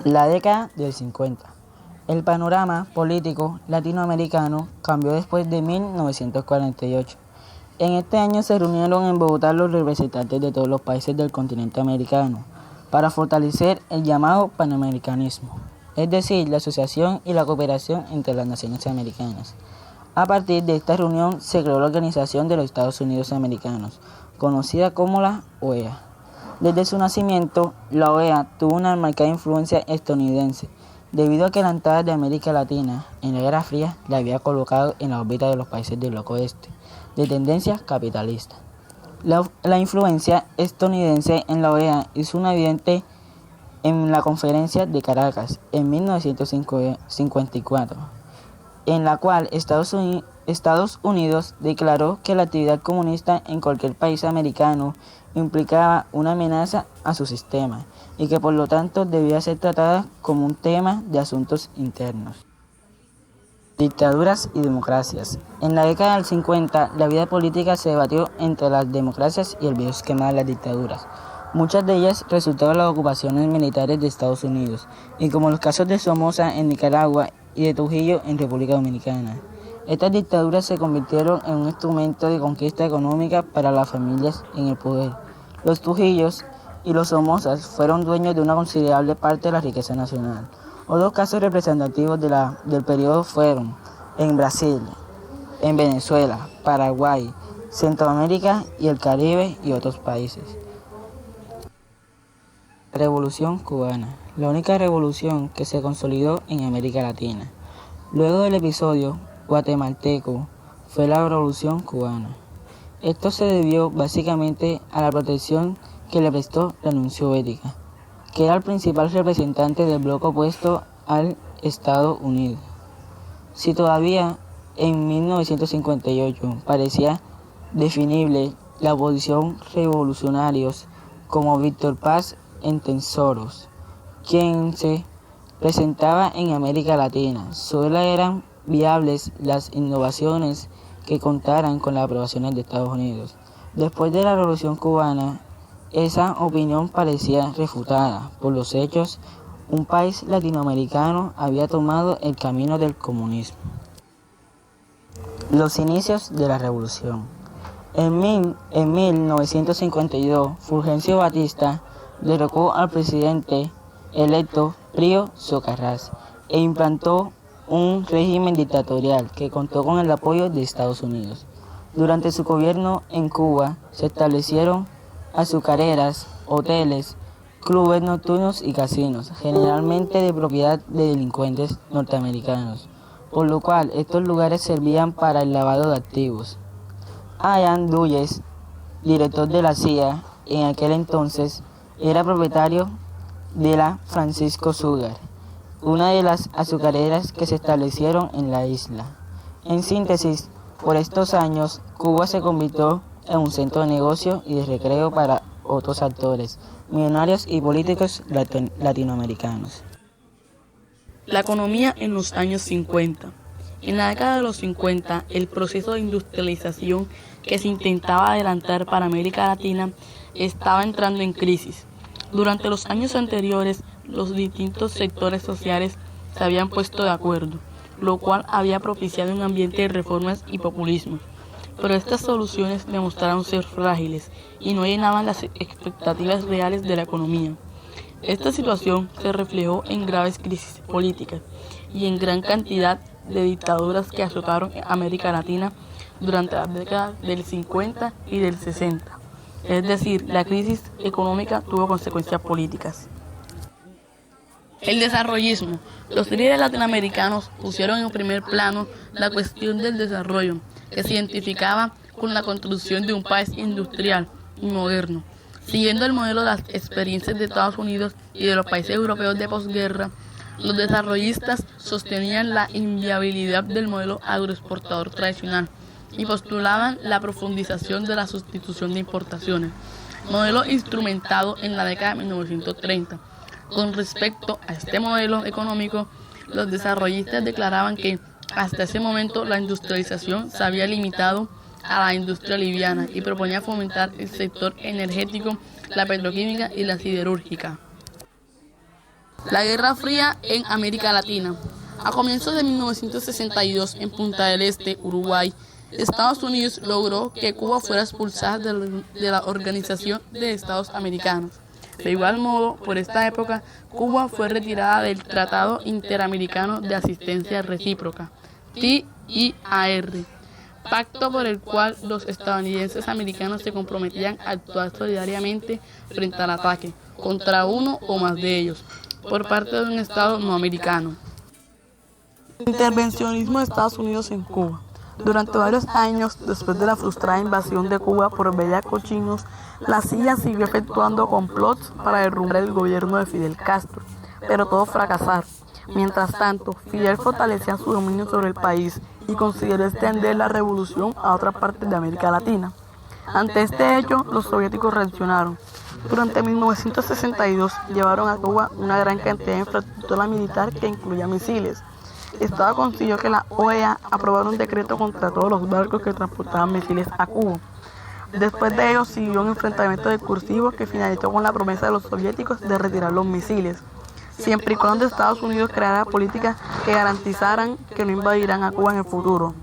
La década del 50. El panorama político latinoamericano cambió después de 1948. En este año se reunieron en Bogotá los representantes de todos los países del continente americano para fortalecer el llamado panamericanismo, es decir, la asociación y la cooperación entre las naciones americanas. A partir de esta reunión se creó la Organización de los Estados Unidos Americanos, conocida como la OEA. Desde su nacimiento, la OEA tuvo una marcada influencia estadounidense, debido a que la entrada de América Latina en la Guerra Fría la había colocado en la órbita de los países del bloque oeste, de tendencia capitalista. La influencia estadounidense en la OEA hizo una evidente en la Conferencia de Caracas en 1954, en la cual Estados Unidos declaró que la actividad comunista en cualquier país americano implicaba una amenaza a su sistema y que por lo tanto debía ser tratada como un tema de asuntos internos. Dictaduras y democracias. En la década del 50, la vida política se debatió entre las democracias y el viejo esquema de las dictaduras. Muchas de ellas resultaron de las ocupaciones militares de Estados Unidos, y como los casos de Somoza en Nicaragua y de Trujillo en República Dominicana. Estas dictaduras se convirtieron en un instrumento de conquista económica para las familias en el poder. Los Trujillos y los Somozas fueron dueños de una considerable parte de la riqueza nacional. Otros casos representativos del periodo fueron en Brasil, en Venezuela, Paraguay, Centroamérica y el Caribe y otros países. Revolución cubana, la única revolución que se consolidó en América Latina. Luego del episodio guatemalteco fue la Revolución cubana. Esto se debió básicamente a la protección que le prestó la Unión Soviética, que era el principal representante del bloque opuesto al Estados Unidos. Si todavía en 1958 parecía definible la oposición revolucionarios como Víctor Paz en Tesoros, quien se presentaba en América Latina, solo eran viables las innovaciones que contaran con las aprobaciones de Estados Unidos. Después de la Revolución cubana, esa opinión parecía refutada por los hechos. Un país latinoamericano había tomado el camino del comunismo. Los inicios de la revolución. En 1952, Fulgencio Batista derrocó al presidente electo Pío Socarrás e implantó un régimen dictatorial que contó con el apoyo de Estados Unidos. Durante su gobierno en Cuba se establecieron azucareras, hoteles, clubes nocturnos y casinos, generalmente de propiedad de delincuentes norteamericanos, por lo cual estos lugares servían para el lavado de activos. Ian Dulles, director de la CIA en aquel entonces, era propietario de la Francisco Sugar, una de las azucareras que se establecieron en la isla. En síntesis, por estos años, Cuba se convirtió en un centro de negocio y de recreo para otros actores, millonarios y políticos latinoamericanos. La economía en los años 50. En la década de los 50, el proceso de industrialización que se intentaba adelantar para América Latina estaba entrando en crisis. Durante los años anteriores, los distintos sectores sociales se habían puesto de acuerdo, lo cual había propiciado un ambiente de reformas y populismo. Pero estas soluciones demostraron ser frágiles y no llenaban las expectativas reales de la economía. Esta situación se reflejó en graves crisis políticas y en gran cantidad de dictaduras que azotaron América Latina durante las décadas del 50 y del 60. Es decir, la crisis económica tuvo consecuencias políticas. El desarrollismo. Los líderes latinoamericanos pusieron en primer plano la cuestión del desarrollo, que se identificaba con la construcción de un país industrial y moderno. Siguiendo el modelo de las experiencias de Estados Unidos y de los países europeos de posguerra, los desarrollistas sostenían la inviabilidad del modelo agroexportador tradicional y postulaban la profundización de la sustitución de importaciones, modelo instrumentado en la década de 1930. Con respecto a este modelo económico, los desarrollistas declaraban que hasta ese momento la industrialización se había limitado a la industria liviana y proponía fomentar el sector energético, la petroquímica y la siderúrgica. La Guerra Fría en América Latina. A comienzos de 1962, en Punta del Este, Uruguay, Estados Unidos logró que Cuba fuera expulsada de la Organización de Estados Americanos. De igual modo, por esta época, Cuba fue retirada del Tratado Interamericano de Asistencia Recíproca, TIAR, pacto por el cual los estadounidenses americanos se comprometían a actuar solidariamente frente al ataque contra uno o más de ellos por parte de un Estado no americano. Intervencionismo de Estados Unidos en Cuba. Durante varios años, después de la frustrada invasión de Cuba por bellacos chinos, la CIA siguió efectuando complots para derrumbar el gobierno de Fidel Castro, pero todos fracasaron. Mientras tanto, Fidel fortalecía su dominio sobre el país y consideró extender la revolución a otras partes de América Latina. Ante este hecho, los soviéticos reaccionaron. Durante 1962 llevaron a Cuba una gran cantidad de infraestructura militar que incluía misiles. Estado consiguió que la OEA aprobara un decreto contra todos los barcos que transportaban misiles a Cuba. Después de ello siguió un enfrentamiento discursivo que finalizó con la promesa de los soviéticos de retirar los misiles, siempre y cuando Estados Unidos creara políticas que garantizaran que no invadirán a Cuba en el futuro.